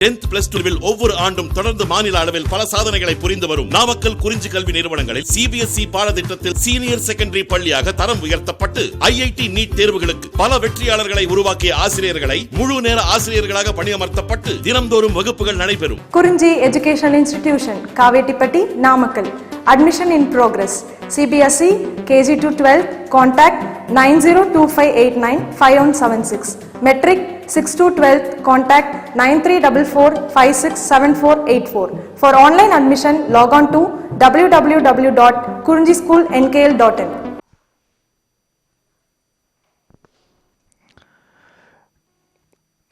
10th plus 2 ஒவ்வொரு ஆண்டும் தொடர்ந்து மாநில அளவில் பல சாதனைகளை புரிந்து வரும் நாமக்கல் குறிஞ்சி கல்வி நிறுவனங்களில் சிபிஎஸ்இ பாடத்திட்டத்தில் சீனியர் செகண்டரி பள்ளியாக தரம் உயர்த்தப்பட்டு ஐஐடி நீட் தேர்வுகளுக்கு பல வெற்றியாளர்களை உருவாக்கிய ஆசிரியர்களை முழு நேர ஆசிரியர்களாக பணியமர்த்தப்பட்டு தினம்தோறும் வகுப்புகள் நடைபெறும். குறிஞ்சி educational institution, Kavettipatti, Namakkal. Admission in progress. CBSE KG to 12. Contact 9025895176. Metric 6 to 12. Contact 9344567484. For online admission, log on to www.kurinjischoolnkl.in.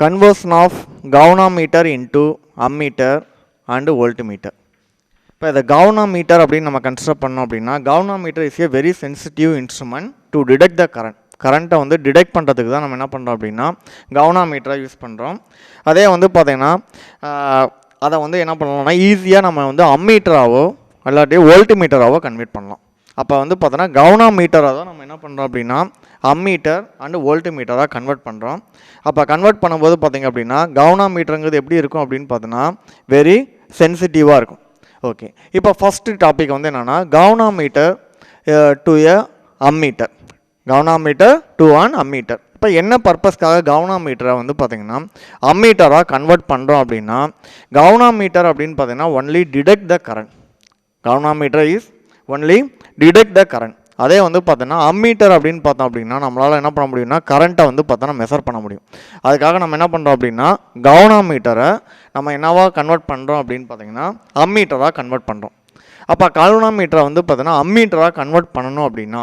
Conversion of galvanometer into ammeter and voltmeter. இப்போ இந்த galvanometer அப்படின்னு நம்ம கன்சிடர் பண்ணோம் அப்படின்னா, galvanometer is a very sensitive instrument to detect த கரண்ட்டை வந்து detect பண்ணுறதுக்கு தான் நம்ம என்ன பண்ணுறோம் அப்படின்னா galvanometer யூஸ் பண்ணுறோம். அதே வந்து பார்த்திங்கன்னா அதை வந்து என்ன பண்ணலாம்னா ஈஸியாக நம்ம வந்து அம்மீட்டராகவோ இல்லாட்டி வோல்ட்மீட்டராகவோ கன்வெர்ட் பண்ணலாம். அப்போ வந்து பார்த்தோன்னா galvanometer தான் நம்ம என்ன பண்ணுறோம் அப்படின்னா அம்மீட்டர் அண்டு வோல்ட்மீட்டராக கன்வெர்ட் பண்ணுறோம். அப்போ கன்வெர்ட் பண்ணும்போது பார்த்திங்க அப்படின்னா galvanometerங்கிறது எப்படி இருக்கும் அப்படின்னு பார்த்தோன்னா வெரி சென்சிட்டிவாக இருக்கும். ஓகே, இப்போ ஃபஸ்ட்டு டாபிக் வந்து என்னென்னா galvanometer to a ammeter, galvanometer to an ammeter. இப்போ என்ன பர்பஸ்க்காக galvanometer வந்து பார்த்திங்கன்னா அம்மீட்டராக கன்வெர்ட் பண்ணுறோம் அப்படின்னா, galvanometer அப்படின்னு பார்த்தீங்கன்னா only detect the current. galvanometer is only detect the current. அதே வந்து பார்த்தோன்னா அம்மீட்டர் அப்படின்னு பார்த்தோம் அப்படின்னா நம்மளால் என்ன பண்ண முடியும்னா கரண்ட்டை வந்து பார்த்தோன்னா மெஷர் பண்ண முடியும். அதுக்காக நம்ம என்ன பண்ணுறோம் அப்படின்னா galvanometer-ஐ நம்ம என்னவா கன்வெர்ட் பண்ணுறோம் அப்படின்னு பார்த்தீங்கன்னா அம்மீட்டராக கன்வெர்ட் பண்ணுறோம். அப்போ galvanometer-ஐ வந்து பார்த்தோன்னா அம்மீட்டராக கன்வெர்ட் பண்ணணும் அப்படின்னா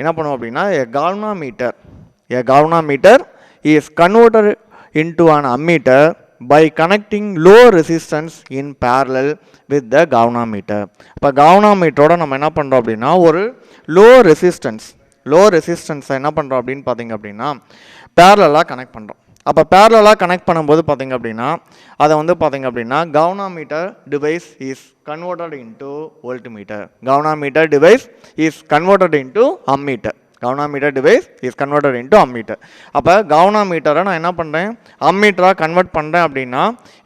என்ன பண்ணுவோம் அப்படின்னா a galvanometer is converted into an ammeter by connecting low resistance in parallel with the galvanometer. இப்போ galvanometer-ஓட நம்ம என்ன பண்ணுறோம் அப்படின்னா ஒரு லோ ரெசிஸ்டன்ஸை என்ன பண்ணுறோம் அப்படின்னு பார்த்தீங்க அப்படின்னா பேரலாக கனெக்ட் பண்ணுறோம். அப்போ பேரலாக கனெக்ட் பண்ணும்போது பார்த்தீங்க அப்படின்னா அதை வந்து பார்த்தீங்க அப்படின்னா galvanometer device is converted into voltmeter. galvanometer device is converted into ammeter. galvanometer device is converted into ammeter. அப்போ galvanometer-ஐ நான் என்ன பண்ணுறேன் அம்மீட்டராக கன்வெர்ட் பண்ணுறேன் அப்படின்னா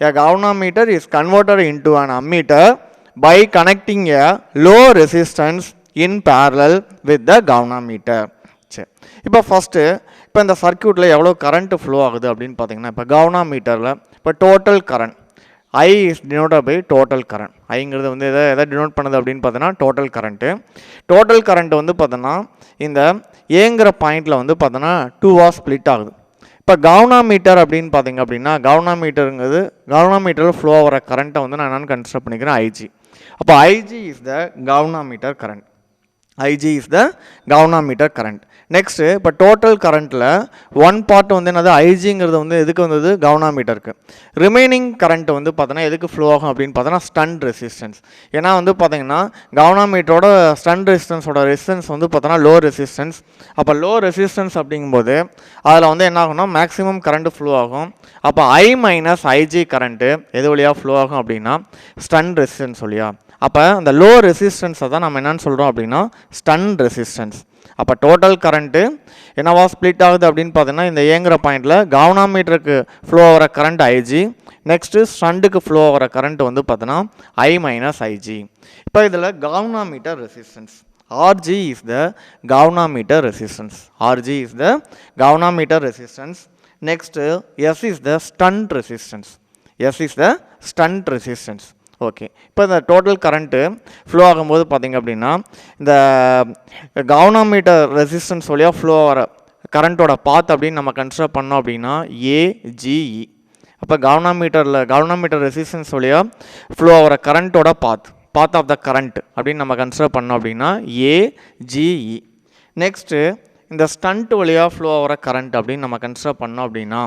a galvanometer is converted into an ammeter by connecting a low resistance in parallel with the galvanometer. சரி, இப்போ first இப்போ இந்த சர்க்யூட்டில் எவ்வளோ கரண்ட் ஃப்ளோ ஆகுது அப்படின்னு பார்த்தீங்கன்னா இப்போ galvanometer-ல இப்போ total current I is denoted by total current. ஐங்கிறது வந்து எதை டினோட் பண்ணுது அப்படின்னு பார்த்தோன்னா டோட்டல் கரண்ட்டு. டோட்டல் கரண்ட் வந்து பார்த்தோன்னா இந்த ஏங்கிற பாயிண்டில் வந்து பார்த்தோன்னா 2-ஆ ஸ்ப்ளிட் ஆகுது. இப்போ galvanometer அப்படின்னு பார்த்தீங்க அப்படின்னா galvanometer-ல் ஃப்ளோ ஆகிற கரண்ட்டை வந்து நான் என்னென்னு கன்சிடர் பண்ணிக்கிறேன் IG. அப்போ IG is the galvanometer current. IG is the galvanometer current. Next இப்போ டோட்டல் கரண்ட்டில் ஒன் பார்ட் வந்து என்னது ஐஜிங்கிறது வந்து எதுக்கு வந்தது galvanometer-க்கு. ரிமைனிங் கரண்ட் வந்து பார்த்தோன்னா எதுக்கு ஃப்ளோ ஆகும் அப்படின்னு பார்த்தோன்னா ஸ்டண்ட் ரெசிஸ்டன்ஸ். ஏன்னா வந்து பார்த்தீங்கன்னா galvanometer-ஓட ஸ்டண்ட் ரெசிஸ்டன்ஸ் வந்து பார்த்தோன்னா லோ ரெசிஸ்டன்ஸ். அப்போ லோ ரெசிஸ்டன்ஸ் அப்படிங்கும்போது அதில் வந்து என்ன ஆகும்னா மேக்ஸிமம் கரண்ட் ஃப்ளோ ஆகும். அப்போ I மைனஸ் ஐஜி கரண்ட்டு எது வழியாக ஃப்ளோ ஆகும் அப்படின்னா ஸ்டண்ட் ரெசிஸ்டன்ஸ் வழியா. அப்போ அந்த லோ ரெசிஸ்டன்ஸை தான் நம்ம என்னென்னு சொல்கிறோம் அப்படின்னா ஸ்டண்ட் ரெசிஸ்டன்ஸ். அப்போ டோட்டல் கரண்ட்டு என்னவா ஸ்ப்ளிட் ஆகுது அப்படின்னு பார்த்தீங்கன்னா இந்த ஏங்கிற பாயிண்டில் galvanometer-க்கு ஃப்ளோ ஆகிற கரண்ட் ஐஜி, நெக்ஸ்ட்டு ஸ்டண்டுக்கு ஃப்ளோ ஆகிற கரண்ட் வந்து பார்த்தோன்னா I மைனஸ் ஐஜி. இப்போ இதில் galvanometer resistance RG is the galvanometer resistance. RG is the galvanometer resistance. Next S is the shunt resistance. S is the shunt resistance. Okay, இப்போ இந்த total current flow ஆகும்போது பார்த்திங்க அப்படின்னா இந்த galvanometer ரெசிஸ்டன்ஸ் வழியாக flow ஆகிற கரண்ட்டோட பாத் அப்படின்னு நம்ம கன்சிடர் பண்ணோம் அப்படின்னா AGE. அப்போ galvanometer ரெசிஸ்டன்ஸ் வழியாக ஃப்ளோ ஆகிற கரண்ட்டோட பாத் ஆஃப் த கரண்ட் அப்படின்னு நம்ம கன்சிடர் பண்ணோம் அப்படின்னா AGE. நெக்ஸ்ட்டு இந்த ஸ்டண்ட் வழியாக ஃப்ளோ ஆகிற கரண்ட் அப்படின்னு நம்ம கன்சிடர் பண்ணோம் அப்படின்னா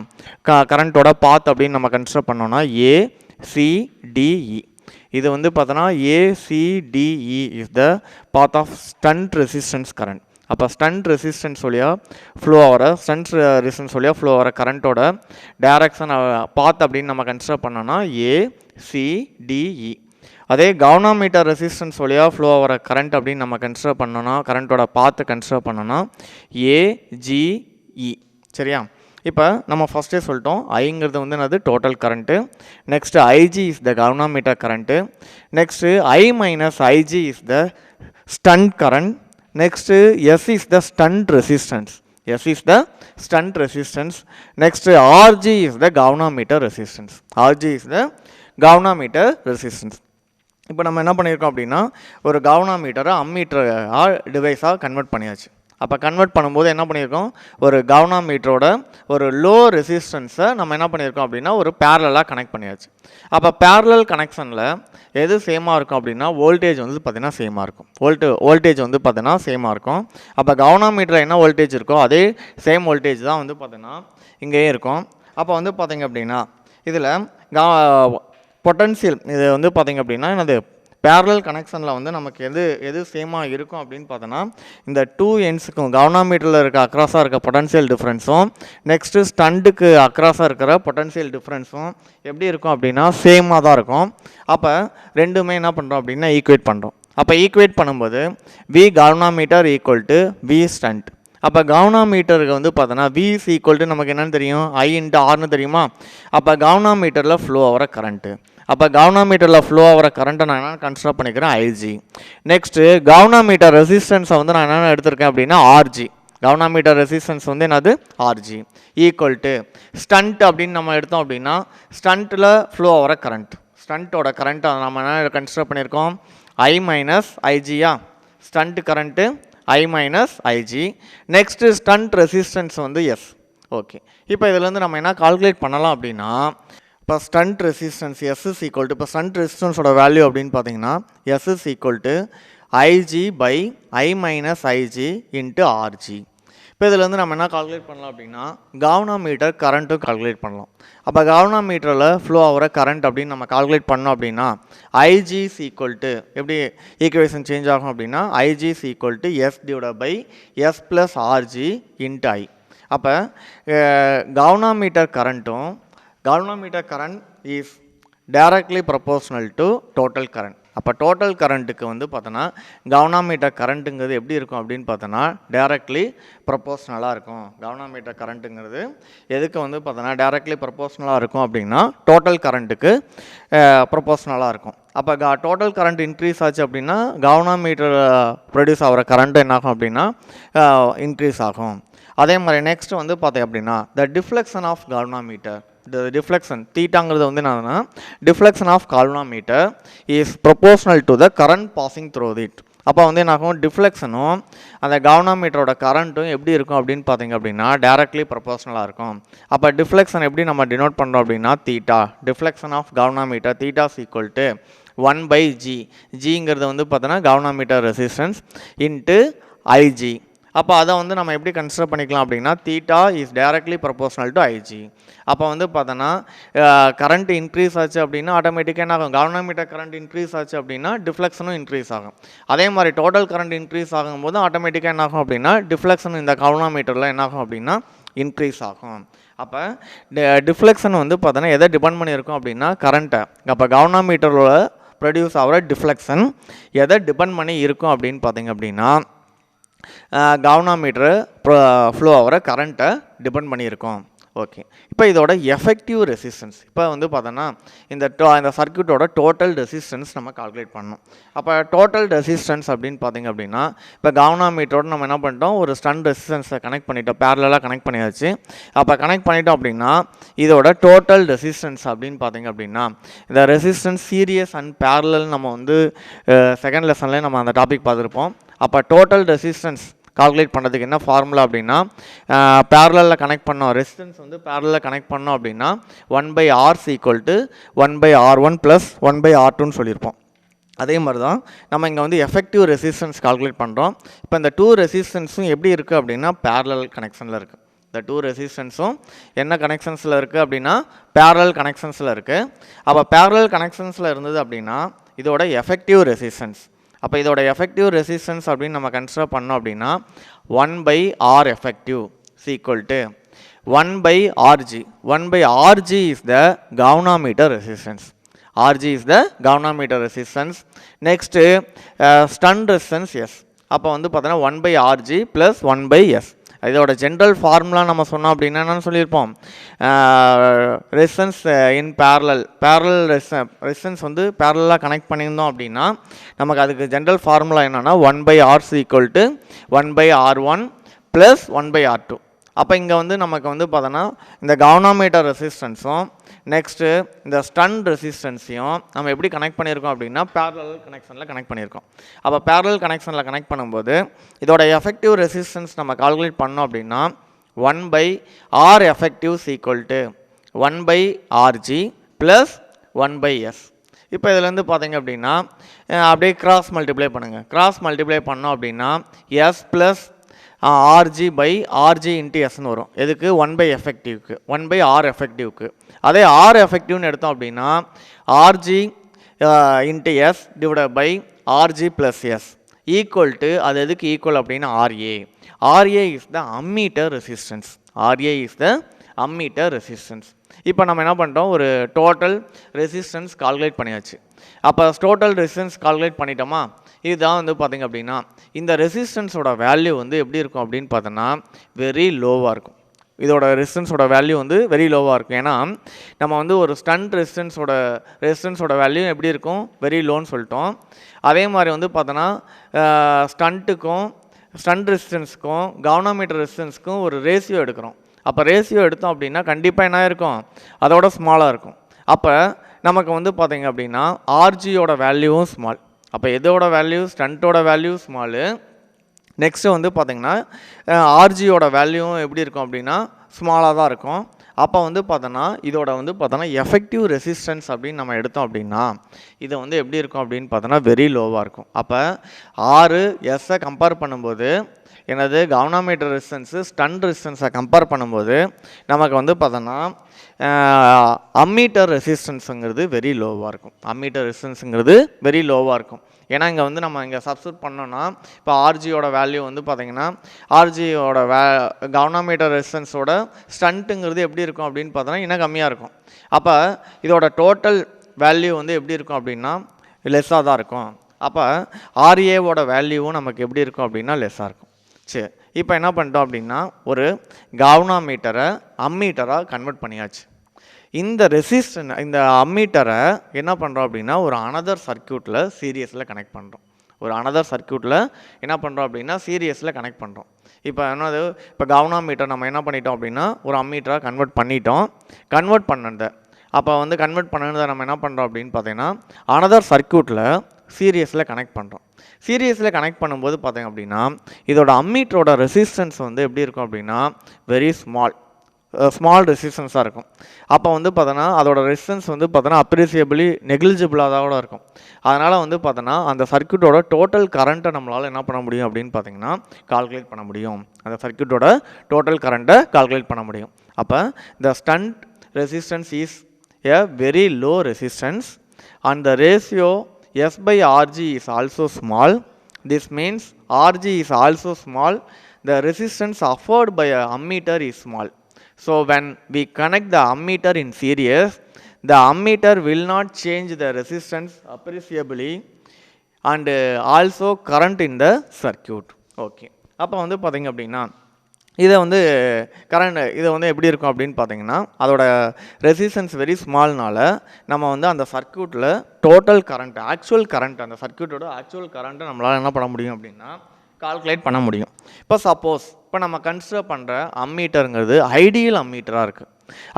கரண்ட்டோட பாத் அப்படின்னு நம்ம கன்சிடர் பண்ணோன்னா ACDE. இது வந்து பார்த்தோன்னா ACDE is the path of shunt resistance current. அப்போ ஸ்டண்ட் ரெசிஸ்டன்ஸ் வழியாக ஃப்ளோ ஆகிற கரண்ட்டோட டைரக்ஷன் பாத் அப்படின்னு நம்ம கன்சிடர் பண்ணோன்னா ACDE. அதே galvanometer ரெசிஸ்டன்ஸ் வழியாக ஃப்ளோ ஆகிற கரண்ட் அப்படின்னு நம்ம கன்சிடர் பண்ணோன்னா கரண்ட்டோட பாத்தை கன்சிடர் பண்ணோன்னா AGE. சரியா, இப்போ நம்ம ஃபஸ்ட்டே சொல்லிட்டோம் ஐங்கிறது வந்து என்னது total current, next IG is the galvanometer current, next I minus IG is the shunt current, next S is the shunt resistance, S is the shunt resistance, next RG is the galvanometer resistance, RG is the galvanometer resistance. இப்போ நம்ம என்ன பண்ணியிருக்கோம் அப்படின்னா ஒரு கவர்னாமீட்டரை ammeter டிவைஸாக convert பண்ணியாச்சு. அப்போ convert பண்ணும்போது என்ன பண்ணியிருக்கோம், ஒரு கவர்னாமீட்டரோட ஒரு லோ ரெசிஸ்டன்ஸை நம்ம என்ன பண்ணியிருக்கோம் அப்படின்னா ஒரு பேரலாக கனெக்ட் பண்ணியாச்சு. அப்போ பேரலல் கனெக்ஷனில் எது சேமாக இருக்கும் அப்படின்னா வோல்டேஜ் வந்து பார்த்திங்கன்னா சேமாக இருக்கும், வோல்டேஜ் வந்து பார்த்திங்கன்னா சேமாக இருக்கும். அப்போ கவர்னாமீட்டரில் என்ன வோல்டேஜ் இருக்கோ அதே சேம் வோல்டேஜ் தான் வந்து பார்த்திங்கன்னா இங்கேயே இருக்கும். அப்போ வந்து பார்த்திங்க அப்படின்னா இதில் பொட்டன்ஷியல் இது வந்து பார்த்திங்க அப்படின்னா என்னது பேரலல் கனெக்ஷனில் வந்து நமக்கு எது சேமாக இருக்கும் அப்படின்னு பார்த்தோன்னா இந்த டூ எண்ட்ஸுக்கும் கவர்னாமீட்டரில் இருக்க அக்ராஸாக இருக்க பொட்டன்ஷியல் டிஃப்ரென்ஸும் நெக்ஸ்ட்டு ஸ்டண்டுக்கு அக்ராஸாக இருக்கிற பொட்டன்ஷியல் டிஃப்ரென்ஸும் எப்படி இருக்கும் அப்படின்னா சேமாக தான் இருக்கும். அப்போ ரெண்டுமே என்ன பண்ணுறோம் அப்படின்னா ஈக்குவேட் பண்ணுறோம். அப்போ ஈக்குவேட் பண்ணும்போது V galvanometer equal to V shunt. அப்போ கவர்னாமீட்டருக்கு வந்து பார்த்தோன்னா வி இஸ் ஈக்குவல் டு நமக்கு என்னென்னு தெரியும், ஐ இன்ட்டு ஆர்னு தெரியுமா. அப்போ கவர்னாமீட்டரில் ஃப்ளோ ஆகிற கரண்ட்டு, அப்போ கவர்னாமீட்டரில் ஃப்ளோ ஆகிற கரண்ட்டை நான் என்ன கன்சிடர் பண்ணிக்கிறேன் ஐஜி. நெக்ஸ்ட்டு கவர்னாமீட்டர் ரெசிஸ்டன்ஸை வந்து நான் என்னென்ன எடுத்திருக்கேன் அப்படின்னா ஆர்ஜி, கவர்னாமீட்டர் ரெசிஸ்டன்ஸ் வந்து என்னது ஆர்ஜி ஈக்குவல் டு ஸ்டண்ட் அப்படின்னு நம்ம எடுத்தோம் அப்படின்னா ஸ்டண்ட்டில் ஃப்ளோ ஆகிற கரண்ட், ஸ்டண்ட்டோட கரண்ட்டை நம்ம என்ன கன்சிடர் பண்ணியிருக்கோம் ஐ மைனஸ் ஐஜியா, shunt current I minus IG. Next shunt resistance வந்து எஸ். ஓகே, இப்போ இதிலேருந்து நம்ம என்ன கால்குலேட் பண்ணலாம் அப்படின்னா இப்போ shunt resistance S is equal to இப்போ ஸ்டண்ட் ரெசிஸ்டன்ஸோட வேல்யூ அப்படின்னு பார்த்தீங்கன்னா S is equal to IG by I minus IG into RG. இப்போ இதில் வந்து நம்ம என்ன கால்குலேட் பண்ணலாம் அப்படின்னா கவர்னாமீட்டர் கரண்ட்டும் கால்குலேட் பண்ணலாம். அப்போ கவர்னாமீட்டரில் ஃப்ளோ ஆகிற கரண்ட் அப்படின்னு நம்ம கால்குலேட் பண்ணோம் அப்படின்னா ஐஜி இஸ் ஈக்குவல் டு எப்படி ஈக்குவேஷன் சேஞ்ச் ஆகும் அப்படின்னா IG is equal to S divide by S plus RG into I. அப்போ கவர்னாமீட்டர் கரண்ட்டும் galvanometer current is directly proportional to total current. அப்போ டோட்டல் கரண்ட்டுக்கு வந்து பார்த்தோன்னா கவர்னாமீட்டர் கரண்ட்டுங்கிறது எப்படி இருக்கும் அப்படின்னு பார்த்தோன்னா டைரக்ட்லி ப்ரொபோர்ஷனலாக இருக்கும். கவர்னாமீட்டர் கரண்ட்டுங்கிறது எதுக்கு வந்து பார்த்தோன்னா டைரக்ட்லி ப்ரொபோர்ஷனலாக இருக்கும் அப்படின்னா டோட்டல் கரண்ட்டுக்கு ப்ரொபோர்ஷனலாக இருக்கும். அப்போ டோட்டல் கரண்ட் இன்க்ரீஸ் ஆச்சு அப்படின்னா கவர்னாமீட்டர் ப்ரொடியூஸ் ஆகிற கரண்ட் என்ன ஆகும் அப்படின்னா இன்க்ரீஸ் ஆகும். அதே மாதிரி நெக்ஸ்ட் வந்து பார்த்தீங்க அப்படின்னா the deflection of கவர்னாமீட்டர், the deflection தீட்டாங்கிறது வந்து என்னன்னா deflection of galvanometer is proportional to the current passing through it. அப்போ வந்து என்னாகும் டிஃப்ளெக்ஷனும் அந்த கவர்னாமீட்டரோட கரண்ட்டும் எப்படி இருக்கும் அப்படின்னு பார்த்தீங்க அப்படின்னா டைரக்ட்லி ப்ரொபோர்ஷனலாக இருக்கும். அப்போ டிஃப்ளெக்ஷன் எப்படி நம்ம டினோட் பண்ணுறோம் அப்படின்னா theta, deflection of galvanometer theta is equal to 1/g, ஜிங்கிறது வந்து பார்த்தோன்னா கவர்னாமீட்டர் ரெசிஸ்டன்ஸ் இன்ட்டு ஐஜி. அப்போ அதை வந்து நம்ம எப்படி கன்சிடர் பண்ணிக்கலாம் அப்படின்னா theta is directly proportional to IG. அப்போ வந்து பார்த்தோன்னா கரண்ட் இன்க்ரீஸ் ஆச்சு அப்படின்னா ஆட்டோமேட்டிக்காக என்ன ஆகும், கவர்னாமீட்டர் கரண்ட் இன்க்ரீஸ் ஆச்சு அப்படின்னா டிஃப்ளெக்ஷனும் இன்க்ரீஸ் ஆகும். அதே மாதிரி டோட்டல் கரண்ட் இன்க்ரீஸ் ஆகும்போது ஆட்டோமேட்டிக்காக என்ன ஆகும் அப்படின்னா டிஃப்ளெக்ஷன் இந்த கவர்னாமீட்டரில் என்ன ஆகும் அப்படின்னா இன்க்ரீஸ் ஆகும். அப்போ டிஃப்ளெக்ஷன் வந்து பார்த்தோன்னா எதை டிபெண்ட் பண்ணியிருக்கும் அப்படின்னா கரண்ட்டை. அப்போ கவர்னாமீட்டரோட ப்ரொடியூஸ் ஆகிற டிஃப்ளெக்ஷன் எதை டிபெண்ட் பண்ணி இருக்கும் அப்படின்னு பார்த்தீங்க அப்படின்னா கவர்னாமீட்டரு ஃப்ளோ ஆகிற கரண்ட்டை டிபெண்ட் பண்ணியிருக்கோம். ஓகே, இப்போ இதோட எஃபெக்டிவ் ரெசிஸ்டன்ஸ் இப்போ வந்து பார்த்தோன்னா இந்த சர்க்யூட்டோட டோட்டல் ரெசிஸ்டன்ஸ் நம்ம கால்குலேட் பண்ணணும். அப்போ டோட்டல் ரெசிஸ்டன்ஸ் அப்படின்னு பார்த்தீங்க அப்படின்னா இப்போ கவர்னாமீட்டரோட நம்ம என்ன பண்ணிட்டோம் ஒரு ஸ்டண்ட் ரெசிஸ்டன்ஸை கனெக்ட் பண்ணிட்டோம், பேரலாக கனெக்ட் பண்ணியாச்சு. அப்போ கனெக்ட் பண்ணிட்டோம் அப்படின்னா இதோட டோட்டல் ரெசிஸ்டன்ஸ் அப்படின்னு பார்த்தீங்க அப்படின்னா இந்த ரெசிஸ்டன்ஸ் சீரியஸ் அண்ட் பேரலல் நம்ம வந்து செகண்ட் லெசன்லேயே நம்ம அந்த டாபிக் பார்த்துருப்போம். அப்போ டோட்டல் ரெசிஸ்டன்ஸ் கால்குலேட் பண்ணுறதுக்கு என்ன ஃபார்முலா அப்படின்னா பேரலில் கனெக்ட் பண்ணோம் ரெசிஸ்டன்ஸ் வந்து பேரலில் கனெக்ட் பண்ணோம் அப்படின்னா 1/R equal to 1/R1 plus 1/R2ன்னு சொல்லியிருப்போம். அதே மாதிரி தான் நம்ம இங்கே வந்து எஃபெக்டிவ் ரெசிஸ்டன்ஸ் கால்குலேட் பண்ணுறோம். இப்போ இந்த டூ ரெசிஸ்டன்ஸும் எப்படி இருக்குது அப்படின்னா பேரலல் கனெக்ஷனில் இருக்குது. இந்த டூ ரெசிஸ்டன்ஸும் என்ன கனெக்ஷன்ஸில் இருக்குது அப்படின்னா பேரலல் கனெக்ஷன்ஸில் இருக்குது. அப்போ பேரலல் கனெக்ஷன்ஸில் இருந்தது அப்படின்னா இதோட எஃபெக்டிவ் ரெசிஸ்டன்ஸ், அப்போ இதோட எஃபெக்டிவ் ரெசிஸ்டன்ஸ் அப்படின்னு நம்ம கன்சிடர் பண்ணோம் அப்படின்னா 1/R effective is equal to 1/RG. 1/RG is the galvanometer resistance. RG is the galvanometer resistance. Next shunt resistance S. அப்போ வந்து பார்த்தோன்னா 1/RG plus 1/S. இதோட ஜென்ரல் ஃபார்முலா நம்ம சொன்னோம் அப்படின்னா என்னன்னு சொல்லியிருப்போம், ரெசிஸ்டன்ஸ் இன் பேரலல் ரெசிஸ்டன்ஸ் வந்து பேரலாக கனெக்ட் பண்ணியிருந்தோம் அப்படின்னா நமக்கு அதுக்கு ஜென்ரல் ஃபார்முலா என்னென்னா 1/RC = 1/R1 + 1/R2. அப்போ இங்கே வந்து நமக்கு வந்து பார்த்தோன்னா இந்த கவர்னாமீட்டர் ரெசிஸ்டன்ஸும் நெக்ஸ்ட்டு இந்த ஸ்டன் ரெசிஸ்டன்ஸையும் நம்ம எப்படி கனெக்ட் பண்ணியிருக்கோம் அப்படின்னா பேரலல் கனெக்ஷனில் கனெக்ட் பண்ணியிருக்கோம். அப்போ பேரலல் கனெக்ஷனில் கனெக்ட் பண்ணும்போது இதோட எஃபெக்டிவ் ரெசிஸ்டன்ஸ் நம்ம கால்குலேட் பண்ணோம் அப்படின்னா 1/R effective = 1/RG + 1/S. இப்போ இதுலேருந்து பார்த்தீங்க அப்படின்னா அப்படியே கிராஸ் மல்டிப்ளை பண்ணுங்கள். கிராஸ் மல்டிப்ளை பண்ணோம் அப்படின்னா S + RG/RG × Sன்னு வரும். எதுக்கு? 1/effectiveக்கு 1/R effectiveக்கு. அதே R effectiveன்னு எடுத்தோம் அப்படின்னா RG × S / RG + S = அது எதுக்கு ஈக்குவல் அப்படின்னா RA. RA is the ammeter resistance. RA is the ammeter resistance. இப்போ நம்ம என்ன பண்ணிட்டோம், ஒரு டோட்டல் ரெசிஸ்டன்ஸ் கால்குலேட் பண்ணியாச்சு. அப்போ டோட்டல் ரெசிஸ்டன்ஸ் கால்குலேட் பண்ணிட்டோமா, இதுதான் வந்து பார்த்திங்க அப்படின்னா இந்த ரெசிஸ்டன்ஸோட வேல்யூ வந்து எப்படி இருக்கும் அப்படின்னு பார்த்தோன்னா வெரி லோவாக இருக்கும். இதோட ரெசிஸ்டன்ஸோட வேல்யூ வந்து வெரி லோவாக இருக்கும். ஏன்னா நம்ம வந்து ஒரு ஸ்டண்ட் ரெசிஸ்டன்ஸோட வேல்யூ எப்படி இருக்கும், வெரி லோன்னு சொல்லிட்டோம். அதே மாதிரி வந்து பார்த்தோன்னா ஸ்டண்ட் ரெசிஸ்டன்ஸுக்கும் கவர்னாமீட்டர் ரெசிஸ்டன்ஸுக்கும் ஒரு ரேஷியோ எடுக்கிறோம். அப்போ ரேஷியோ எடுத்தோம் அப்படின்னா கண்டிப்பாக என்ன இருக்கும், அதோட ஸ்மாலாக இருக்கும். அப்போ நமக்கு வந்து பார்த்திங்க அப்படின்னா ஆர்ஜியோட வேல்யூவும் ஸ்மால். அப்போ எதோட வேல்யூ, ஸ்டண்ட்டோட வேல்யூ ஸ்மாலு. நெக்ஸ்ட்டு வந்து பார்த்திங்கன்னா ஆர்ஜியோட வேல்யூவும் எப்படி இருக்கும் அப்படின்னா ஸ்மாலாக தான் இருக்கும். அப்போ வந்து பார்த்தோன்னா இதோட வந்து பார்த்தோன்னா எஃபெக்டிவ் ரெசிஸ்டன்ஸ் அப்படின்னு நம்ம எடுத்தோம் அப்படின்னா இதை வந்து எப்படி இருக்கும் அப்படின்னு பார்த்தோன்னா வெரி லோவாக இருக்கும். அப்போ RSஐ கம்பேர் பண்ணும்போது எனது கவர்னாமீட்டர் ரெசிஸ்டன்ஸு ஸ்டன் ரெசிஸ்டன்ஸை கம்பேர் பண்ணும்போது நமக்கு வந்து பார்த்தோன்னா அம்மீட்டர் ரெசிஸ்டன்ஸுங்கிறது வெரி லோவாக இருக்கும். அம்மீட்டர் ரெசிஸ்டன்ஸுங்கிறது வெரி லோவாக இருக்கும். ஏன்னா இங்கே வந்து நம்ம இங்கே சப்ஸ்டியூட் பண்ணோன்னா இப்போ ஆர்ஜியோட வேல்யூ வந்து பார்த்திங்கன்னா ஆர்ஜியோட கவர்னாமீட்டர் ரெசிஸ்டன்ஸோட ஸ்டண்ட்டுங்கிறது எப்படி இருக்கும் அப்படின்னு பார்த்தோன்னா இன்னும் கம்மியாக இருக்கும். அப்போ இதோட டோட்டல் வேல்யூ வந்து எப்படி இருக்கும் அப்படின்னா லெஸ்ஸாக தான் இருக்கும். அப்போ RAவோட வேல்யூவும் நமக்கு எப்படி இருக்கும் அப்படின்னா லெஸ்ஸாக இருக்கும். சரி, இப்போ என்ன பண்ணிட்டோம் அப்படின்னா ஒரு கவர்னாமீட்டரை அம்மீட்டராக கன்வெர்ட் பண்ணியாச்சு. இந்த அம்மீட்டரை என்ன பண்ணுறோம் அப்படின்னா ஒரு அனதர் சர்க்யூட்டில் சீரியஸில் கனெக்ட் பண்ணுறோம். கனெக்ட் பண்ணுறோம். இப்போ என்னது, இப்போ கவர்னாமீட்டர் நம்ம என்ன பண்ணிட்டோம் அப்படின்னா ஒரு அம்மீட்டராக கன்வெர்ட் பண்ணதை அப்போ வந்து கன்வெர்ட் பண்ணதை நம்ம என்ன பண்ணுறோம் அப்படின்னு பார்த்தீங்கன்னா அனதர் சர்க்யூட்டில் சீரியஸில் கனெக்ட் பண்ணுறோம். கனெக்ட் பண்ணும்போது பார்த்தீங்க அப்படின்னா இதோட அம்மீட்டரோட ரெசிஸ்டன்ஸ் வந்து எப்படி இருக்கும் அப்படின்னா வெரி ஸ்மால் ரெசிஸ்டன்ஸாக இருக்கும். அப்போ வந்து பார்த்தோன்னா அதோட ரெசிஸ்டன்ஸ் வந்து பார்த்தோன்னா அப்ரிசியபிளி நெக்லிஜிபிளாக தான் இருக்கும். அதனால் வந்து பார்த்தோன்னா அந்த சர்க்யூட்டோட டோட்டல் கரண்ட்டை நம்மளால் என்ன பண்ண முடியும் அப்படின்னு பார்த்தீங்கன்னா கால்குலேட் பண்ண முடியும். அப்போ the stunt resistance is a very low resistance and the ratio S/RG is also small. This means RG is also small. The resistance offered by a ammeter is small. So when we connect the ammeter in series, the ammeter will not change the resistance appreciably and also current in the circuit. Okay. அப்போ வந்து பார்த்தீங்க அப்படின்னா இதை வந்து எப்படி இருக்கும் அப்படின்னு பார்த்தீங்கன்னா அதோட ரெசிஸ்டன்ஸ் வெரி ஸ்மால்னால நம்ம வந்து அந்த சர்க்யூட்டில் டோட்டல் கரண்ட் அந்த சர்க்யூட்டோட ஆக்சுவல் கரண்ட்டை நம்மளால் என்ன பண்ண முடியும் அப்படின்னா கால்குலேட் பண்ண முடியும். இப்போ சப்போஸ் நம்ம கன்சிடர் பண்ணுற அம்மீட்டருங்கிறது ஐடியல் அம்மீட்டராக இருக்குது.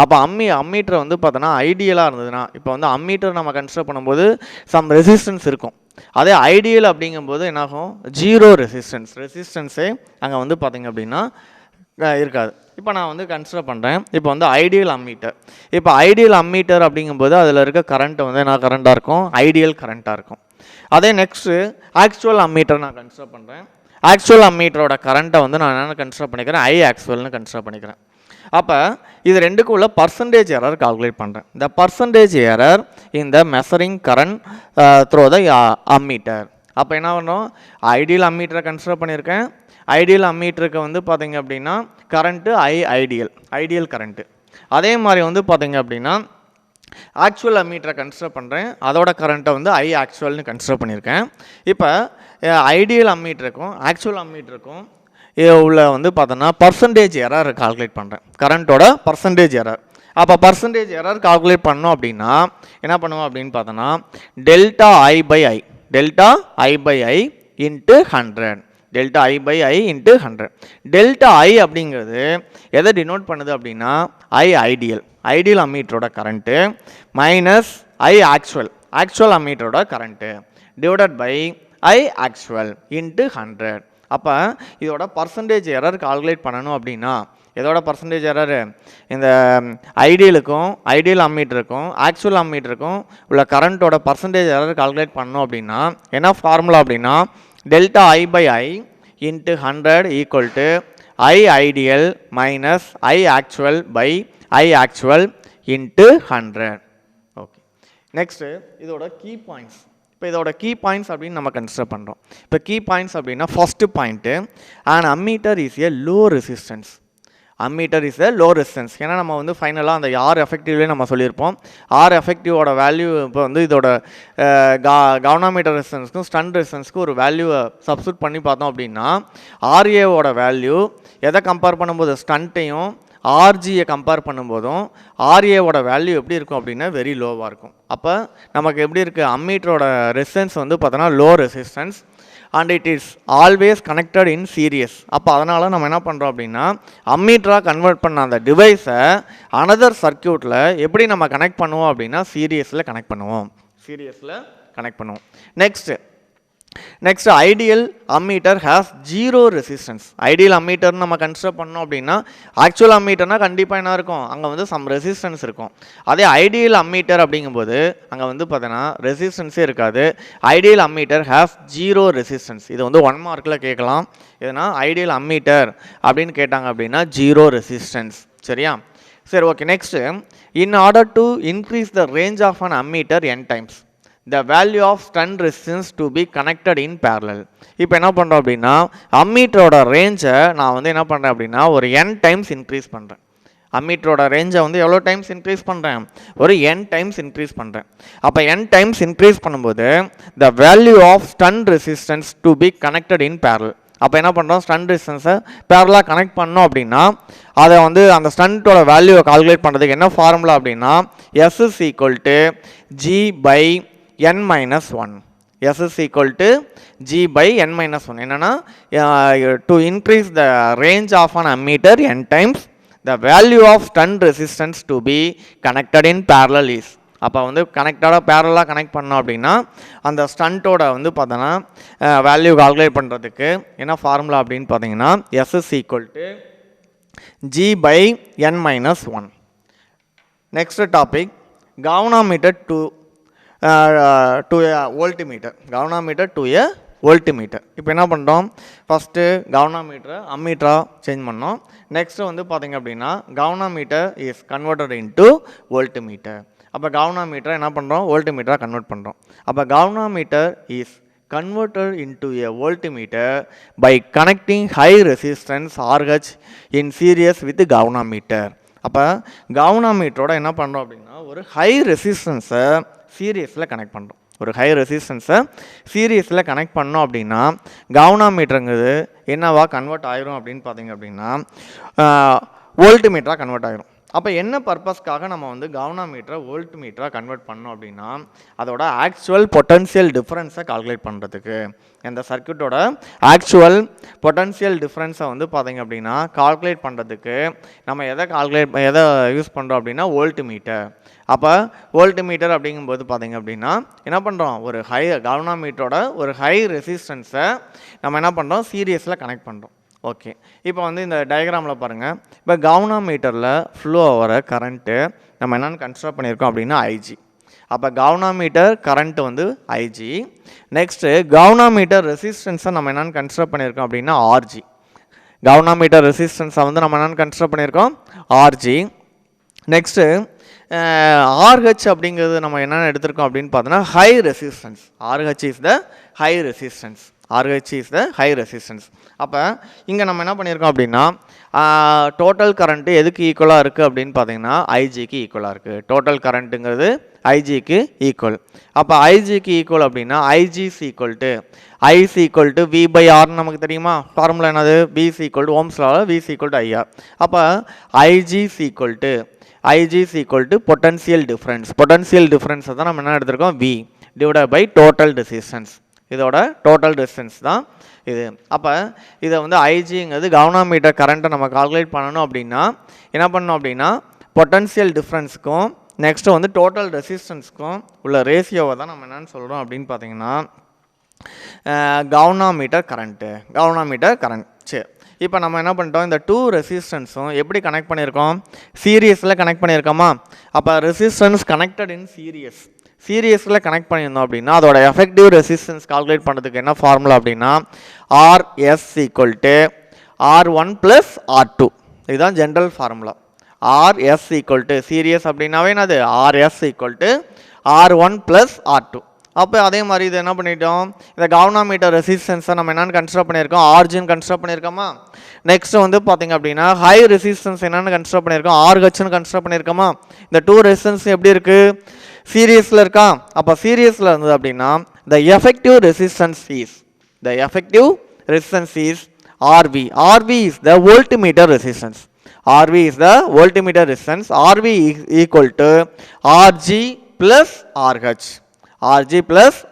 அப்போ அம்மீட்டர் வந்து பார்த்தோன்னா ஐடியலாக இருந்ததுன்னா இப்போ வந்து அம்மீட்டர் நம்ம கன்சிடர் பண்ணும்போது சம் ரெசிஸ்டன்ஸ் இருக்கும். அதே ஐடியல் அப்படிங்கும்போது என்னாகும், ஜீரோ ரெசிஸ்டன்ஸே அங்கே வந்து பார்த்திங்க அப்படின்னா இருக்காது. இப்போ நான் வந்து கன்சிடர் பண்ணுறேன். இப்போ வந்து ஐடியல் அம்மீட்டர் அப்படிங்கும்போது அதில் இருக்க கரண்ட் வந்து என்ன கரண்ட்டாக இருக்கும், ஐடியல் கரண்ட்டாக இருக்கும். அதே நெக்ஸ்ட்டு ஆக்சுவல் அம்மீட்டர் நான் கன்சிடர் பண்ணுறேன். ஆக்சுவல் அம்மீட்டரோட கரண்ட்டை வந்து நான் என்ன கன்சிடர் பண்ணிக்கிறேன், ஆக்சுவல்னு கன்சிடர் பண்ணிக்கிறேன். அப்போ இது ரெண்டுக்கும் உள்ள பர்சன்டேஜ் எரர் கால்குலேட் பண்ணுறேன். இந்த பர்சன்டேஜ் எரர் இந்த measuring current through the ammeter. அப்போ என்ன பண்ணோம், ஐடியல் அம்மீட்டரை கன்சிடர் பண்ணியிருக்கேன். ஐடியல் அம்மீட்டருக்கு வந்து பார்த்திங்க அப்படின்னா கரண்ட்டு ஐடியல் கரண்ட்டு. அதே மாதிரி வந்து பார்த்திங்க அப்படின்னா ஆக்சுவல் அம்மீட்டரை கன்சிடர் பண்ணுறேன். அதோட கரண்ட்டை வந்து ஆக்சுவல்னு கன்சிடர் பண்ணியிருக்கேன். இப்போ ஐடியல் அம்மீட்டருக்கும் ஆக்சுவல் அம்மீட்டருக்கும் உள்ள வந்து பார்த்தோன்னா பர்சன்டேஜ் எரர் கால்குலேட் பண்ணுறேன், கரண்ட்டோட பர்சன்டேஜ் எரர். அப்போ பர்சன்டேஜ் எரர் கால்குலேட் பண்ணோம் அப்படின்னா என்ன பண்ணுவோம் அப்படின்னு பார்த்தோன்னா delta I by I into 100, delta I by I into 100. Delta I அப்படிங்கிறது எதை டினோட் பண்ணுது அப்படின்னா ஐடியல் அம்மீட்டரோட கரண்ட்டு மைனஸ் ஆக்சுவல் அம்மீட்டரோட current divided by actual into 100. அப்போ இதோட பர்சன்டேஜ் எரர் கால்குலேட் பண்ணணும் அப்படின்னா எதோட பர்சன்டேஜ் எரர், இந்த ஐடியல் அம்மீட்டருக்கும் ஆக்சுவல் அம்மீட்டருக்கும் உள்ள கரண்ட்டோட பர்சன்டேஜ் எரர் கால்குலேட் பண்ணணும் அப்படின்னா என்ன ஃபார்முலா அப்படின்னா delta I by I into 100 equal to ideal minus actual by actual into 100. Okay, next இதோட கீ பாயிண்ட்ஸ். இப்போ இதோட கீ பாயிண்ட்ஸ் அப்படின்னு நம்ம கன்சிடர் பண்ணுறோம். இப்போ கீ பாயிண்ட்ஸ் அப்படின்னா first point and ammeter is a low resistance. ஏன்னா நம்ம வந்து ஃபைனலாக அந்த ஆர் எஃபெக்டிவ்லேயே நம்ம சொல்லியிருப்போம். ஆர் எஃபெக்டிவோட வேல்யூ இப்போ வந்து இதோட கவர்னாமீட்டர் ரெசிஸ்டன்ஸ்க்கும் ஸ்டண்ட் ரெசிஸ்டன்ஸ்க்கும் ஒரு வேல்யூவை சப்ஸ்டியூட் பண்ணி பார்த்தோம் அப்படின்னா ஆர்ஏவோட வேல்யூ எதை கம்பேர் பண்ணும்போது ஸ்டண்ட்டையும் ஆர்ஜியை கம்பேர் பண்ணும்போதும் ஆர்ஏவோட வேல்யூ எப்படி இருக்கும் அப்படின்னா வெரி லோவாக இருக்கும். அப்போ நமக்கு எப்படி இருக்குது, அம்மீட்டரோட ரெசிஸ்டன்ஸ் வந்து பார்த்தோன்னா low resistance and it is always connected in series. அப்போ அதனால் நம்ம என்ன பண்ணுறோம் அப்படின்னா அம்மீட்டராக கன்வெர்ட் பண்ண அந்த டிவைஸை அனதர் சர்க்கியூட்டில் எப்படி நம்ம கனெக்ட் பண்ணுவோம் அப்படின்னா சீரியஸில் கனெக்ட் பண்ணுவோம். Next ideal ammeter has zero resistance. Ideal அம்மீட்டர்னு நம்ம கன்சிடர் பண்ணோம் அப்படின்னா ஆக்சுவல் அம்மீட்டர்னால் கண்டிப்பாக என்ன இருக்கும், அங்கே வந்து சம் ரெசிஸ்டன்ஸ் இருக்கும். அதே ஐடியல் அம்மீட்டர் அப்படிங்கும்போது அங்கே வந்து பார்த்தோன்னா ரெசிஸ்டன்ஸே இருக்காது. Ideal ammeter has zero resistance. இது வந்து 1 மார்க்கில் கேட்கலாம். எதுனா ஐடியல் அம்மீட்டர் அப்படின்னு கேட்டாங்க அப்படின்னா ஜீரோ ரெசிஸ்டன்ஸ். சரியா, சரி, okay. Next in order to increase the range of an ammeter n times the value of shunt resistance to be connected in parallel. இப்போ என்ன பண்ணுறோம் அப்படின்னா அம்மீட்டரோட ரேஞ்சை நான் வந்து என்ன பண்ணுறேன் அப்படின்னா ஒரு n டைம்ஸ் இன்க்ரீஸ் பண்ணுறேன். அம்மீட்டரோட ரேஞ்சை வந்து எவ்வளோ டைம்ஸ் இன்க்ரீஸ் பண்ணுறேன், ஒரு n டைம்ஸ் இன்க்ரீஸ் பண்ணுறேன். அப்போ n டைம்ஸ் இன்க்ரீஸ் பண்ணும்போது the value of shunt resistance to be connected in parallel. அப்போ என்ன பண்ணுறோம், ஸ்டண்ட் ரெசிஸ்டன்ஸை பேரலாக கனெக்ட் பண்ணோம் அப்படின்னா அதை வந்து அந்த ஸ்டண்ட்டோட வேல்யூவை கால்குலேட் பண்ணுறதுக்கு என்ன ஃபார்முலா அப்படின்னா S is equal to G by n minus 1. S is equal to G by n minus 1. என்னன்னா to increase the range of an ammeter n times the value of shunt resistance to be connected in parallel is. அப்போ வந்து பேரலாக connect பண்ணோம் அப்படின்னா அந்த ஸ்டண்ட்டோட வந்து பார்த்தோன்னா value calculate பண்ணுறதுக்கு என்ன ஃபார்முலா அப்படின்னு பார்த்தீங்கன்னா S is equal to G by n minus 1. Next topic galvanometer to a voltmeter. galvanometer to a voltmeter. இப்போ என்ன பண்ணுறோம், ஃபஸ்ட்டு galvanometer அம்மீட்டராக சேஞ்ச் பண்ணோம். நெக்ஸ்ட்டு வந்து பார்த்திங்க அப்படின்னா galvanometer is converted into voltmeter. அப்போ galvanometer என்ன பண்ணுறோம், voltmeter கன்வெர்ட் பண்ணுறோம். அப்போ galvanometer is converted into a voltmeter by connecting high resistance RH in series with galvanometer. அப்போ galvanometer என்ன பண்ணுறோம் அப்படின்னா ஒரு ஹை ரெசிஸ்டன்ஸை சீரியஸில் கனெக்ட் பண்ணுறோம். ஒரு ஹை ரெசிஸ்டன்ஸை சீரியஸில் கனெக்ட் பண்ணோம் அப்படின்னா galvanometerங்கிறது என்னவா கன்வெர்ட் ஆயிரும் அப்படின்னு பார்த்தீங்க அப்படின்னா வோல்ட்மீட்டராக கன்வெர்ட் ஆயிரும். அப்போ என்ன பர்பஸ்க்காக நம்ம வந்து galvanometer வோல்ட்மீட்டராக கன்வெர்ட் பண்ணோம் அப்படின்னா அதோட ஆக்சுவல் பொட்டன்ஷியல் டிஃப்ரென்ஸை கால்குலேட் பண்ணுறதுக்கு, இந்த சர்க்யூட்டோட ஆக்சுவல் பொட்டன்ஷியல் டிஃப்ரென்ஸை வந்து பார்த்தீங்க அப்படின்னா கால்குலேட் பண்ணுறதுக்கு நம்ம எதை யூஸ் பண்ணுறோம் அப்படின்னா வோல்ட்மீட்டர். அப்போ வோல்ட்மீட்டர் அப்படிங்கும்போது பார்த்தீங்க அப்படின்னா என்ன பண்ணுறோம், ஒரு galvanometerோட ஒரு ஹை ரெசிஸ்டன்ஸை நம்ம என்ன பண்ணுறோம் சீரியஸில் கனெக்ட் பண்ணுறோம். ஓகே, இப்போ வந்து இந்த டயக்ராமில் பாருங்கள், இப்போ galvanometerல ஃப்ளோ ஆகிற கரண்ட்டு நம்ம என்னென்னு கன்சிடர் பண்ணியிருக்கோம் அப்படின்னா IG. அப்போ galvanometer கரண்ட் வந்து IG. நெக்ஸ்ட்டு galvanometer ரெசிஸ்டன்ஸை நம்ம என்னென்னு கன்சிடர் பண்ணியிருக்கோம் அப்படின்னா RG. galvanometer ரெசிஸ்டன்ஸை வந்து நம்ம என்னென்னு கன்சிடர் பண்ணியிருக்கோம் RG. நெக்ஸ்ட்டு RH அப்படிங்கிறது நம்ம என்னென்ன எடுத்திருக்கோம் அப்படின்னு பார்த்தோன்னா high resistance. RH is the high resistance. RH is the high resistance. அப்போ இங்கே நம்ம என்ன பண்ணியிருக்கோம் அப்படின்னா டோட்டல் கரண்ட்டு எதுக்கு ஈக்குவலாக இருக்குது அப்படின்னு பார்த்தீங்கன்னா ஐஜிக்கு ஈக்குவலாக இருக்குது. டோட்டல் கரண்ட்டுங்கிறது ஐஜிக்கு ஈக்குவல். அப்போ ஐஜிக்கு ஈக்குவல் அப்படின்னா IG is equal to I is equal to V by ஆர்னு நமக்கு தெரியுமா? ஃபார்முலா என்னது? பிஸ் ஈக்குவல் டு ஓம்ஸ்லாவில் விஸ் ஈக்குவல் டு ஐஆர். அப்போ IG is equal to potential difference. Potential டிஃப்ரென்ஸை தான் நம்ம என்ன எடுத்திருக்கோம்? V divided by total resistance. இதோட டோட்டல் ரெசிஸ்டன்ஸ் தான் இது. அப்போ இதை வந்து ஐஜிங்கிறது கவர்னாமீட்டர் கரண்ட்டை நம்ம கால்குலேட் பண்ணணும் அப்படின்னா என்ன பண்ணணும் அப்படின்னா பொட்டன்சியல் டிஃப்ரென்ஸுக்கும் நெக்ஸ்ட்டு வந்து டோட்டல் ரெசிஸ்டன்ஸுக்கும் உள்ள ரேஷியோவை தான் நம்ம என்னென்னு சொல்கிறோம் அப்படின்னு பார்த்தீங்கன்னா கவர்னாமீட்டர் கரண்ட். சரி, இப்போ நம்ம என்ன பண்ணிட்டோம்? இந்த 2 ரெசிஸ்டன்ஸும் எப்படி கனெக்ட் பண்ணியிருக்கோம்? சீரியஸில் கனெக்ட் பண்ணியிருக்கோமா? அப்போ ரெசிஸ்டன்ஸ் கனெக்டட் இன் சீரியஸில் கனெக்ட் பண்ணியிருந்தோம் அப்படின்னா அதோட எஃபெக்டிவ் ரெசிஸ்டன்ஸ் கால்குலேட் பண்ணுறதுக்கு என்ன ஃபார்முலா அப்படின்னா RS equal to R1 + R2. இதுதான் general formula. RS equal to series அப்படின்னாவே என்னது? RS equal to R1 + R2. அப்போ அதே மாதிரி இது என்ன பண்ணிட்டோம்? இந்த கவர்னாமீட்டர் ரெசிஸ்டன்ஸை நம்ம என்னென்னு கன்சிடர் பண்ணியிருக்கோம்? ஆர்ஜின்னு கன்சிடர் பண்ணியிருக்கோமா? நெக்ஸ்ட் வந்து பார்த்திங்க அப்படின்னா ஹை ரெசிஸ்டன்ஸ் என்னென்னு கன்சிடர் பண்ணியிருக்கோம்? ஆர்ஹெச்னு கன்சிடர் பண்ணியிருக்கோமா? இந்த 2 ரெசிஸ்டன்ஸ் எப்படி இருக்குது? சீரியஸில் இருக்கா? அப்போ சீரியஸில் இருந்தது அப்படின்னா the effective resistance is RV. RV is the voltmeter resistance. RV is equal to RG plus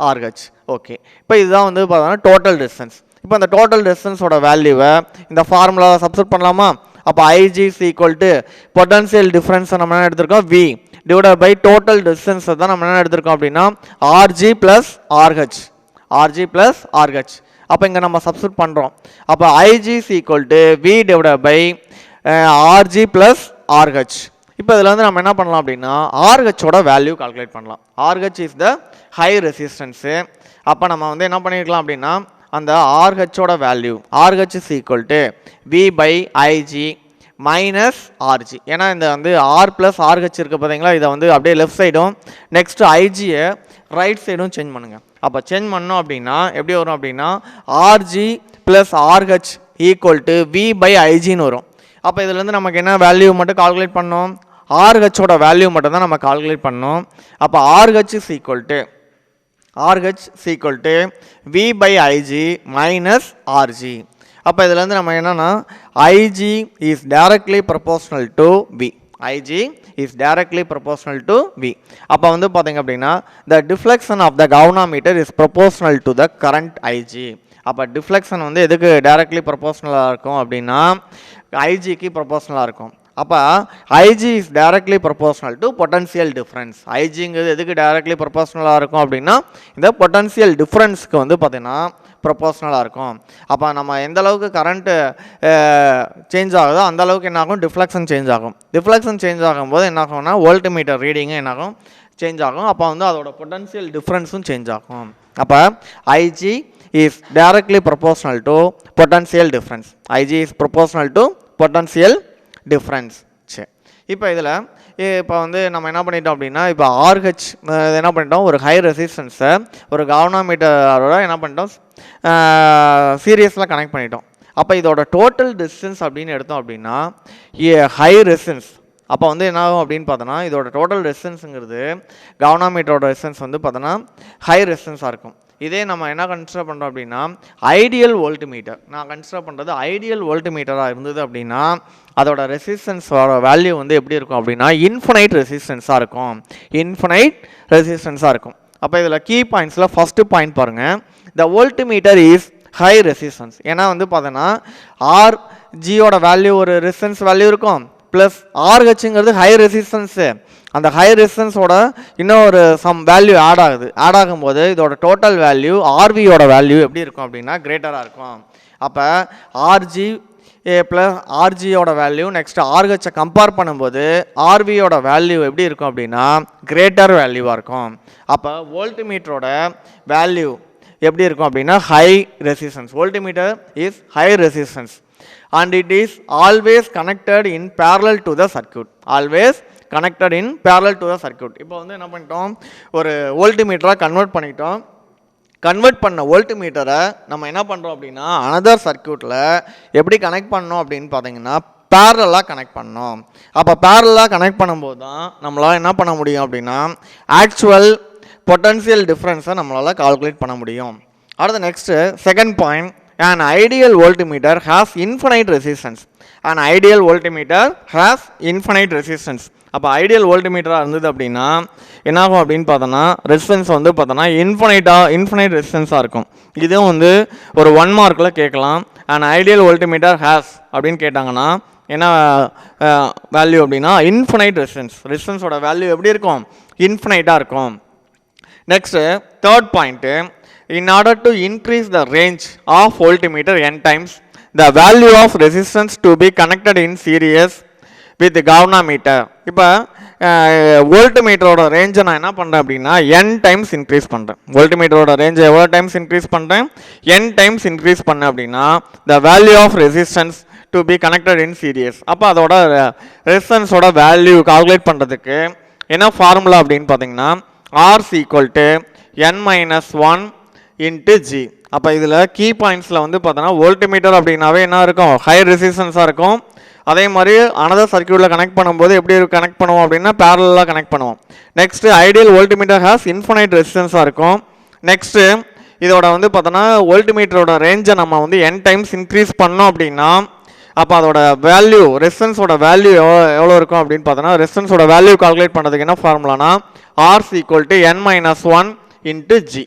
RH. Okay, இப்போ இதுதான் வந்து பார்த்தோன்னா டோட்டல் ரெசிஸ்டன்ஸ். இப்போ இந்த டோட்டல் ரெசிஸ்டன்ஸோட வேல்யூவை இந்த ஃபார்முலாவை சப்ஸ்டிட் பண்ணலாமா? அப்போ IG is equal to potential டிஃப்ரென்ஸை நம்ம என்ன எடுத்திருக்கோம்? V டிவைடட் பை டோட்டல் ரெசிஸ்டன்ஸை தான் நம்ம என்ன எடுத்திருக்கோம் அப்படின்னா RG plus RH. அப்போ இங்கே நம்ம சப்ஸ்டிட் பண்ணுறோம். அப்போ IG is equal to V divided by RG plus RH. இப்போ இதில் வந்து நம்ம என்ன பண்ணலாம் அப்படின்னா ஆர்ஹெச்சோட வேல்யூ கால்குலேட் பண்ணலாம். RH is the high resistance. அப்போ நம்ம வந்து என்ன பண்ணியிருக்கலாம் அப்படின்னா அந்த ஆர்ஹெச்சோட value RH is equal to V by IG minus RG. ஏன்னா இந்த வந்து R ப்ளஸ் RH இருக்குது பார்த்தீங்களா? இதை வந்து அப்படியே லெஃப்ட் சைடும் நெக்ஸ்ட்டு ஐஜியை ரைட் சைடும் சேஞ்ச் பண்ணுங்கள். அப்போ சேஞ்ச் பண்ணோம் அப்படின்னா எப்படி வரும் அப்படின்னா RG plus RH equal to V by ஐஜின்னு வரும். அப்போ இதுலேருந்து நமக்கு என்ன வேல்யூ மட்டும் கால்குலேட் பண்ணோம்? ஆர்ஹெச்சோட வேல்யூ மட்டும் தான் நம்ம கால்குலேட் பண்ணோம். அப்போ RH is equal to V by IG minus RG. அப்போ இதுலேருந்து நம்ம என்னென்னா IG is directly proportional to V. அப்போ வந்து பார்த்தீங்க அப்படின்னா the deflection of the galvanometer is proportional to the current IG. அப்போ டிஃப்ளெக்ஷன் வந்து எதுக்கு டைரக்ட்லி ப்ரொபோர்ஷனலாக இருக்கும் அப்படின்னா ஐஜிக்கு ப்ரொபோர்ஷனலாக இருக்கும். அப்போ IG is directly proportional to potential difference. ஐஜிங்கிறது எதுக்கு டைரக்ட்லி ப்ரொபோர்ஷனலாக இருக்கும் அப்படின்னா இந்த பொட்டன்சியல் டிஃப்ரென்ஸ்க்கு வந்து பார்த்திங்கன்னா ப்ரொபோர்ஷனலாக இருக்கும். அப்போ நம்ம எந்த அளவுக்கு கரண்ட்டு சேஞ்ச் ஆகுதோ அந்த அளவுக்கு என்ன ஆகும்? டிஃப்ளெக்ஷன் சேஞ்ச் ஆகும். டிஃப்ளெக்ஷன் சேஞ்ச் ஆகும்போது என்ன ஆகும்னா வோல்ட்மீட்டர் ரீடிங்கும் என்ன ஆகும்? சேஞ்ச் ஆகும். அப்போ வந்து அதோட பொட்டன்சியல் டிஃப்ரென்ஸும் சேஞ்ச் ஆகும். அப்போ IG is directly proportional to potential difference. IG is proportional to potential difference. சரி, இப்போ இதில் இப்போ வந்து நம்ம என்ன பண்ணிட்டோம் அப்படின்னா இப்போ RH என்ன பண்ணிட்டோம்? ஒரு ஹை ரெசிஸ்டன்ஸை ஒரு கவர்னாமீட்டரோட என்ன பண்ணிட்டோம்? சீரியஸில் கனெக்ட் பண்ணிட்டோம். அப்போ இதோட டோட்டல் டிஸ்டன்ஸ் அப்படின்னு எடுத்தோம் அப்படின்னா ஹை ரெசிஸ்டன்ஸ். அப்போ வந்து என்ன ஆகும் அப்படின்னு பார்த்தோன்னா இதோட டோட்டல் ரெசிஸ்டன்ஸுங்கிறது கவர்னாமீட்டரோட ரெசிஸ்டன்ஸ் வந்து பார்த்தோன்னா ஹை ரெசிஸ்டன்ஸாக இருக்கும். இதே நம்ம என்ன கன்சிடர் பண்ணுறோம் அப்படின்னா ஐடியல் வோல்ட்மீட்டர். நான் கன்சிடர் பண்ணுறது ஐடியல் வோல்ட்மீட்டராக இருந்தது அப்படின்னா அதோட ரெசிஸ்டன்ஸோட வேல்யூ வந்து எப்படி இருக்கும் அப்படின்னா இன்ஃபினைட் ரெசிஸ்டன்ஸாக இருக்கும். அப்போ இதில் கீ பாயிண்ட்ஸில் ஃபஸ்ட்டு பாயிண்ட் பாருங்கள், த வோல்ட்மீட்டர் இஸ் ஹை ரெசிஸ்டன்ஸ். ஏன்னா வந்து பார்த்தோன்னா ஆர்ஜியோட வேல்யூ ஒரு ரெசிஸ்டன்ஸ் வேல்யூ இருக்கும் ப்ளஸ் ஆர்ஹெச்ங்கிறது ஹை ரெசிஸ்டன்ஸு. அந்த ஹை ரெசிஸ்டன்ஸோட இன்னும் ஒரு சம் வேல்யூ ஆட் ஆகும்போது இதோட டோட்டல் வேல்யூ ஆர்வியோட வேல்யூ எப்படி இருக்கும் அப்படின்னா கிரேட்டராக இருக்கும். அப்போ ஆர்ஜி ப்ளஸ் ஆர்ஜியோட வேல்யூ நெக்ஸ்ட் ஆர்ஹெச்சை கம்பேர் பண்ணும்போது ஆர்வியோட வேல்யூ எப்படி இருக்கும் அப்படின்னா கிரேட்டர் வேல்யூவாக இருக்கும். அப்போ வோல்ட்மீட்டரோட வேல்யூ எப்படி இருக்கும் அப்படின்னா high resistance. Voltmeter is high resistance and it is always connected in parallel to the circuit. இப்போ வந்து என்ன பண்ணிட்டோம்? ஒரு வோல்ட்மீட்டராக கன்வெர்ட் பண்ணிட்டோம். கன்வெர்ட் பண்ண வோல்ட்மீட்டரை நம்ம என்ன பண்ணுறோம் அப்படின்னா அனதர் சர்க்யூட்டில் எப்படி கனெக்ட் பண்ணோம் அப்படின்னு பார்த்தீங்கன்னா பேரலாக கனெக்ட் பண்ணோம். அப்போ பேரலாக கனெக்ட் பண்ணும்போது தான் நம்மளால் என்ன பண்ண முடியும் அப்படின்னா ஆக்சுவல் பொட்டன்ஷியல் டிஃப்ரென்ஸை நம்மளால் கால்குலேட் பண்ண முடியும். அடுத்து next second point, an ideal voltmeter has infinite resistance. an ideal voltmeter has infinite resistance. அப்போ ஐடியல் வோல்ட்மீட்டராக இருந்தது அப்படின்னா என்னாகும் அப்படின்னு பார்த்தோன்னா ரெசிஸ்டன்ஸ் வந்து பார்த்தோன்னா இன்ஃபினைட் ரெசிஸ்டன்ஸாக இருக்கும். இதுவும் வந்து ஒரு 1 மார்க்கில் கேட்கலாம். an ideal voltmeter has அப்படின்னு கேட்டாங்கன்னா என்ன வேல்யூ அப்படின்னா இன்ஃபினைட் ரெசிஸ்டன்ஸோட வேல்யூ எப்படி இருக்கும்? இன்ஃபினைட்டாக இருக்கும். Next third point, in order to increase the range of voltmeter n times, the value of resistance to be connected in series with galvanometer. இப்போ வோல்ட்மீட்டரோட ரேஞ்சை நான் என்ன பண்ணுறேன் அப்படின்னா n டைம்ஸ் இன்க்ரீஸ் பண்ணுறேன். வோல்ட்மீட்டரோட ரேஞ்சை எவ்வளோ டைம்ஸ் இன்க்ரீஸ் பண்ணுறேன்? n டைம்ஸ் இன்க்ரீஸ் பண்ணேன் அப்படின்னா the value of resistance to be connected in series. அப்போ அதோட ரெசிஸ்டன்ஸோட வேல்யூ கால்குலேட் பண்ணுறதுக்கு என்ன ஃபார்முலா அப்படின்னு பார்த்தீங்கன்னா R = n-1 × G. அப்போ இதில் கீ பாயிண்ட்ஸில் வந்து பார்த்தோன்னா வோல்ட்மீட்டர் அப்படின்னாவே என்ன இருக்கும்? ஹை ரெசிஸ்டன்ஸாக இருக்கும். அதே மாதிரி அனதர் சர்க்யூட்டில் கனெக்ட் பண்ணும்போது எப்படி கனெக்ட் பண்ணுவோம் அப்படின்னா பேரலாக கனெக்ட் பண்ணுவோம். Next ideal voltmeter has infinite ரெசிஸ்டன்ஸாக இருக்கும். நெக்ஸ்ட்டு இதோட வந்து பார்த்தோன்னா வோல்ட்மீட்டரோட ரேஞ்சை நம்ம வந்து n டைம்ஸ் இன்க்ரீஸ் பண்ணோம் அப்படின்னா அப்போ அதோட வேல்யூ ரெசிஸ்டன்ஸோட வேல்யூ எவ்வளோ இருக்கும் அப்படின்னு பார்த்தோன்னா ரெசிஸ்டன்ஸோட வேல்யூ கால்குலேட் பண்ணுறதுக்கு என்ன ஃபார்முலானா R = n-1 × G.